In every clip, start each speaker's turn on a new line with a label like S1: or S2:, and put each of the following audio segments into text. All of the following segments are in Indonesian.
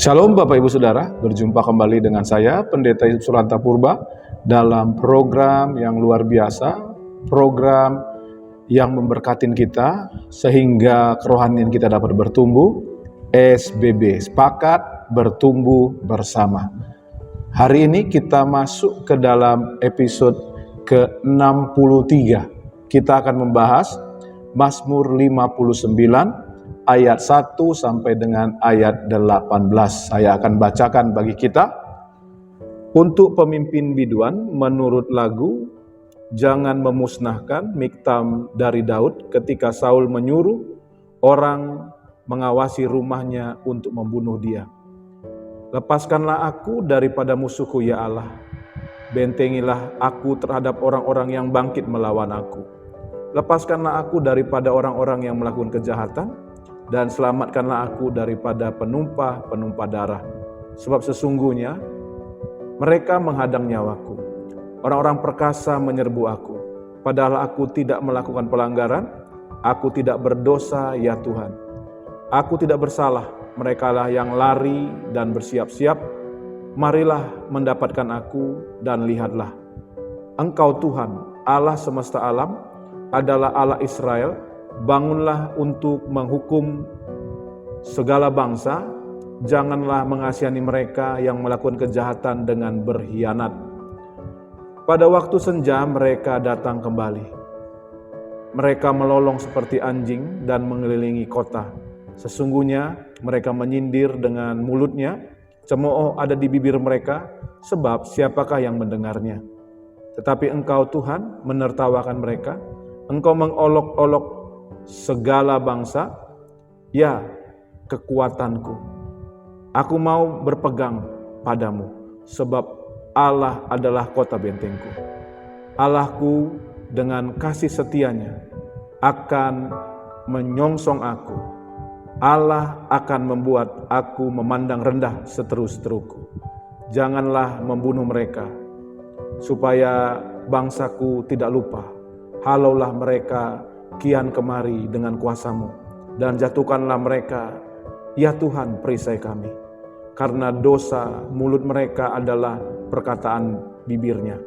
S1: Shalom Bapak Ibu Saudara, berjumpa kembali dengan saya Pendeta Yusuf Suranta Purba dalam program yang luar biasa, program yang memberkatin kita sehingga kerohanian kita dapat bertumbuh, SBB, Sepakat Bertumbuh Bersama. Hari ini kita masuk ke dalam episode ke-63. Kita akan membahas Mazmur 59 ayat 1 sampai dengan ayat 18. Saya akan bacakan bagi kita. Untuk pemimpin biduan menurut lagu, jangan memusnahkan Miktam dari Daud ketika Saul menyuruh orang mengawasi rumahnya untuk membunuh dia. Lepaskanlah aku daripada musuhku ya Allah. Bentengilah aku terhadap orang-orang yang bangkit melawan aku. Lepaskanlah aku daripada orang-orang yang melakukan kejahatan, dan selamatkanlah aku daripada penumpah darah. Sebab sesungguhnya mereka menghadang nyawaku. Orang-orang perkasa menyerbu aku. Padahal aku tidak melakukan pelanggaran, aku tidak berdosa ya Tuhan. Aku tidak bersalah, merekalah yang lari dan bersiap-siap. Marilah mendapatkan aku dan lihatlah. Engkau Tuhan, Allah semesta alam, adalah Allah Israel. Bangunlah untuk menghukum segala bangsa, janganlah mengasihani mereka yang melakukan kejahatan dengan berkhianat. Pada waktu senja mereka datang kembali. Mereka melolong seperti anjing dan mengelilingi kota. Sesungguhnya mereka menyindir dengan mulutnya, cemooh ada di bibir mereka, sebab siapakah yang mendengarnya? Tetapi Engkau Tuhan menertawakan mereka, Engkau mengolok-olok segala bangsa, ya kekuatanku. Aku mau berpegang padamu, sebab Allah adalah kota bentengku. Allahku dengan kasih setianya akan menyongsong aku. Allah akan membuat aku memandang rendah seteru-seteruku. Janganlah membunuh mereka, supaya bangsaku tidak lupa. Halaulah mereka kian kemari dengan kuasa-Mu, dan jatuhkanlah mereka, ya Tuhan perisai kami, karena dosa mulut mereka adalah perkataan bibirnya.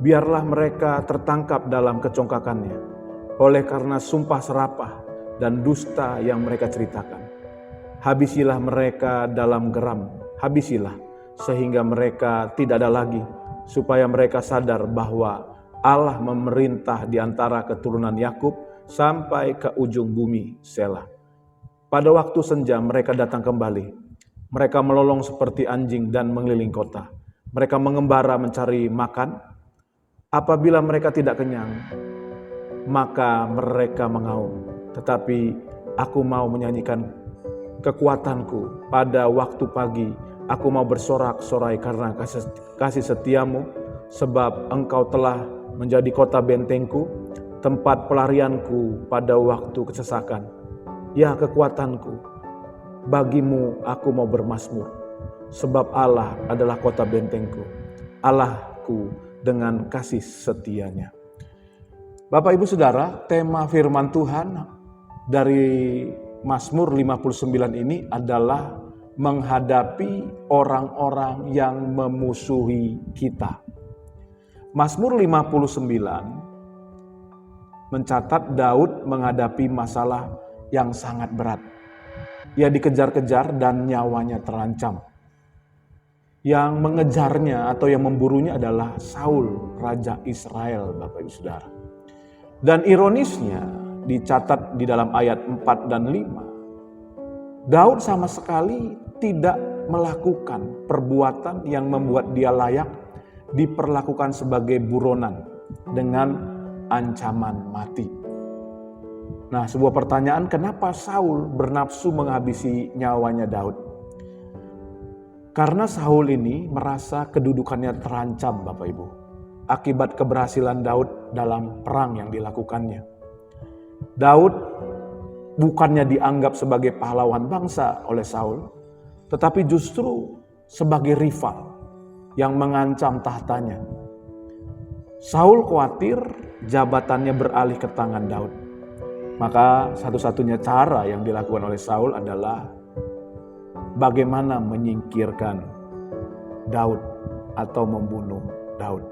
S1: Biarlah mereka tertangkap dalam kecongkakannya, oleh karena sumpah serapah dan dusta yang mereka ceritakan. Habisilah mereka dalam geram, habisilah, sehingga mereka tidak ada lagi, supaya mereka sadar bahwa Allah memerintah di antara keturunan Yakub sampai ke ujung bumi, Selah. Pada waktu senja mereka datang kembali. Mereka melolong seperti anjing dan mengelilingi kota. Mereka mengembara mencari makan. Apabila mereka tidak kenyang, maka mereka mengaum. Tetapi aku mau menyanyikan kekuatanku pada waktu pagi. Aku mau bersorak-sorai karena kasih setiamu, sebab Engkau telah menjadi kota bentengku, tempat pelarianku pada waktu kesesakan. Ya kekuatanku, bagimu aku mau bermazmur, sebab Allah adalah kota bentengku, Allahku dengan kasih setianya. Bapak Ibu Saudara, tema firman Tuhan dari Mazmur 59 ini adalah menghadapi orang-orang yang memusuhi kita. Mazmur 59 mencatat Daud menghadapi masalah yang sangat berat. Ia dikejar-kejar dan nyawanya terancam. Yang mengejarnya atau yang memburunya adalah Saul, Raja Israel, Bapak Ibu Saudara. Dan ironisnya dicatat di dalam ayat 4 dan 5. Daud sama sekali tidak melakukan perbuatan yang membuat dia layak diperlakukan sebagai buronan dengan ancaman mati. Nah, sebuah pertanyaan, kenapa Saul bernafsu menghabisi nyawanya Daud? Karena Saul ini merasa kedudukannya terancam, Bapak Ibu, akibat keberhasilan Daud dalam perang yang dilakukannya. Daud bukannya dianggap sebagai pahlawan bangsa oleh Saul, tetapi justru sebagai rival yang mengancam tahtanya. Saul khawatir jabatannya beralih ke tangan Daud. Maka satu-satunya cara yang dilakukan oleh Saul adalah bagaimana menyingkirkan Daud atau membunuh Daud.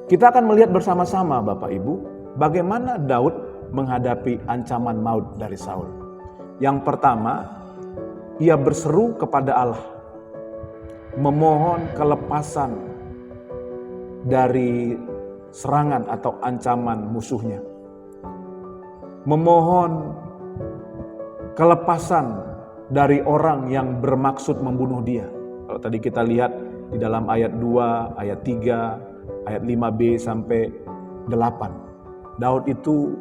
S1: Kita akan melihat bersama-sama Bapak Ibu, bagaimana Daud menghadapi ancaman maut dari Saul. Yang pertama, ia berseru kepada Allah, memohon kelepasan dari serangan atau ancaman musuhnya. Memohon kelepasan dari orang yang bermaksud membunuh dia. Kalau tadi kita lihat di dalam ayat 2, ayat 3, ayat 5b sampai 8. Daud itu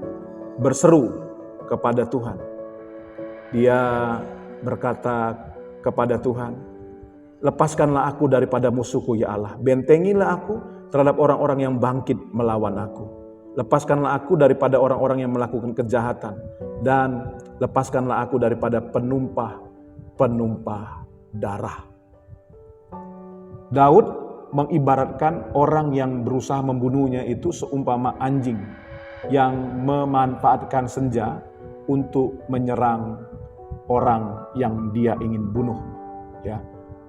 S1: berseru kepada Tuhan. Dia berkata kepada Tuhan, lepaskanlah aku daripada musuhku ya Allah. Bentengilah aku terhadap orang-orang yang bangkit melawan aku. Lepaskanlah aku daripada orang-orang yang melakukan kejahatan. Dan lepaskanlah aku daripada penumpah darah. Daud mengibaratkan orang yang berusaha membunuhnya itu seumpama anjing yang memanfaatkan senja untuk menyerang orang yang dia ingin bunuh. Ya,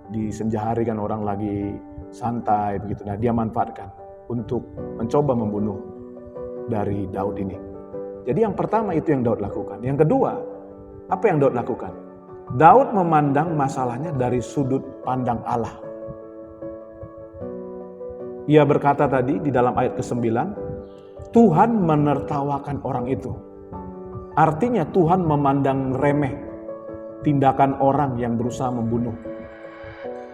S1: di senja hari kan orang lagi santai begitu. Nah, dia manfaatkan untuk mencoba membunuh dari Daud ini. Jadi yang pertama itu yang Daud lakukan. Yang kedua, apa yang Daud lakukan? Daud memandang masalahnya dari sudut pandang Allah. Ia berkata tadi di dalam ayat ke-9, Tuhan menertawakan orang itu. Artinya Tuhan memandang remeh tindakan orang yang berusaha membunuh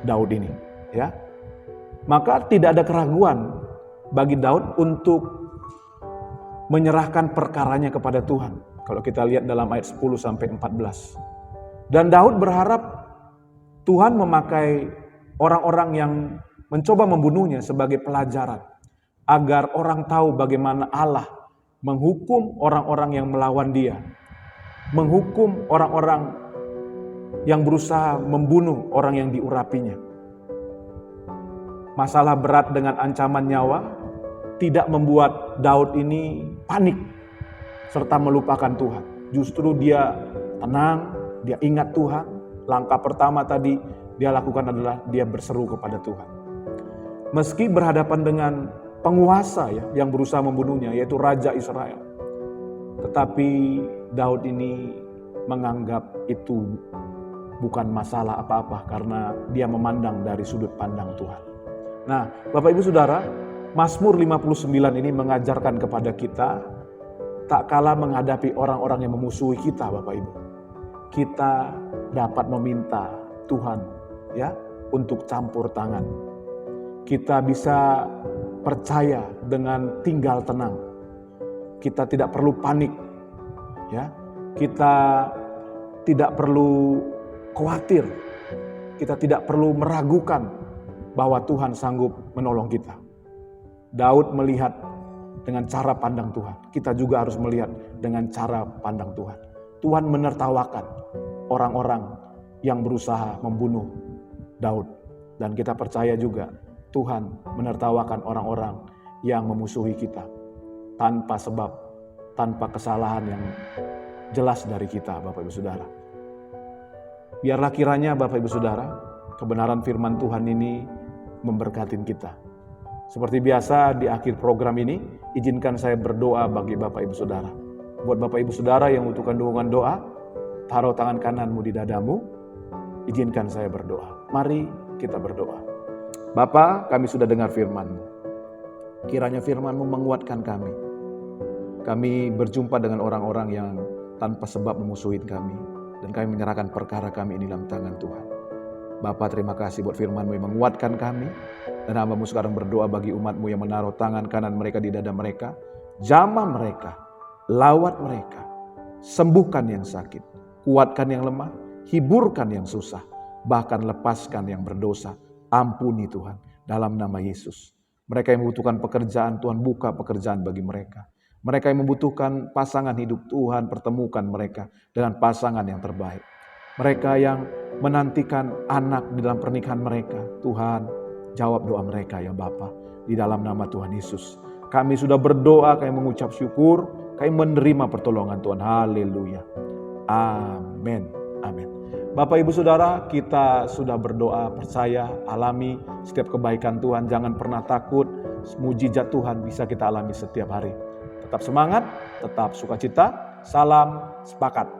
S1: Daud ini. Ya, maka tidak ada keraguan bagi Daud untuk menyerahkan perkaranya kepada Tuhan. Kalau kita lihat dalam ayat 10 sampai 14. Dan Daud berharap Tuhan memakai orang-orang yang mencoba membunuhnya sebagai pelajaran agar orang tahu bagaimana Allah menghukum orang-orang yang melawan dia, menghukum orang-orang yang berusaha membunuh orang yang diurapinya. Masalah berat dengan ancaman nyawa tidak membuat Daud ini panik serta melupakan Tuhan. Justru dia tenang, dia ingat Tuhan. Langkah pertama tadi dia lakukan adalah dia berseru kepada Tuhan. Meski berhadapan dengan penguasa yang berusaha membunuhnya, yaitu Raja Israel. Tetapi Daud ini menganggap itu bukan masalah apa-apa karena dia memandang dari sudut pandang Tuhan. Nah, Bapak Ibu Saudara, Mazmur 59 ini mengajarkan kepada kita tak kalah menghadapi orang-orang yang memusuhi kita, Bapak Ibu. Kita dapat meminta Tuhan ya untuk campur tangan. Kita bisa percaya dengan tinggal tenang. Kita tidak perlu panik. Ya. Kita tidak perlu khawatir. Kita tidak perlu meragukan bahwa Tuhan sanggup menolong kita. Daud melihat dengan cara pandang Tuhan. Kita juga harus melihat dengan cara pandang Tuhan. Tuhan menertawakan orang-orang yang berusaha membunuh Daud. Dan kita percaya juga Tuhan menertawakan orang-orang yang memusuhi kita tanpa sebab, tanpa kesalahan yang jelas dari kita, Bapak Ibu Saudara. Biarlah kiranya Bapak Ibu Saudara, kebenaran firman Tuhan ini memberkati kita. Seperti biasa di akhir program ini, izinkan saya berdoa bagi Bapak Ibu Saudara. Buat Bapak Ibu Saudara yang membutuhkan dukungan doa, taruh tangan kananmu di dadamu, izinkan saya berdoa. Mari kita berdoa. Bapa, kami sudah dengar firman-Mu. Kiranya firman-Mu menguatkan kami. Kami berjumpa dengan orang-orang yang tanpa sebab memusuhi kami. Dan kami menyerahkan perkara kami ini dalam tangan Tuhan. Bapa, terima kasih buat firman-Mu yang menguatkan kami. Dan hamba-Mu sekarang berdoa bagi umat-Mu yang menaruh tangan kanan mereka di dada mereka. Jamah mereka, lawat mereka, sembuhkan yang sakit, kuatkan yang lemah, hiburkan yang susah, bahkan lepaskan yang berdosa. Ampuni Tuhan, dalam nama Yesus. Mereka yang membutuhkan pekerjaan, Tuhan buka pekerjaan bagi mereka. Mereka yang membutuhkan pasangan hidup, Tuhan pertemukan mereka dengan pasangan yang terbaik. Mereka yang menantikan anak di dalam pernikahan mereka, Tuhan jawab doa mereka ya Bapa. Di dalam nama Tuhan Yesus. Kami sudah berdoa, kami mengucap syukur, kami menerima pertolongan Tuhan. Haleluya. Amin. Amin. Bapak Ibu Saudara, kita sudah berdoa, percaya, alami setiap kebaikan Tuhan. Jangan pernah takut, mujizat Tuhan bisa kita alami setiap hari. Tetap semangat, tetap sukacita. Salam sepakat.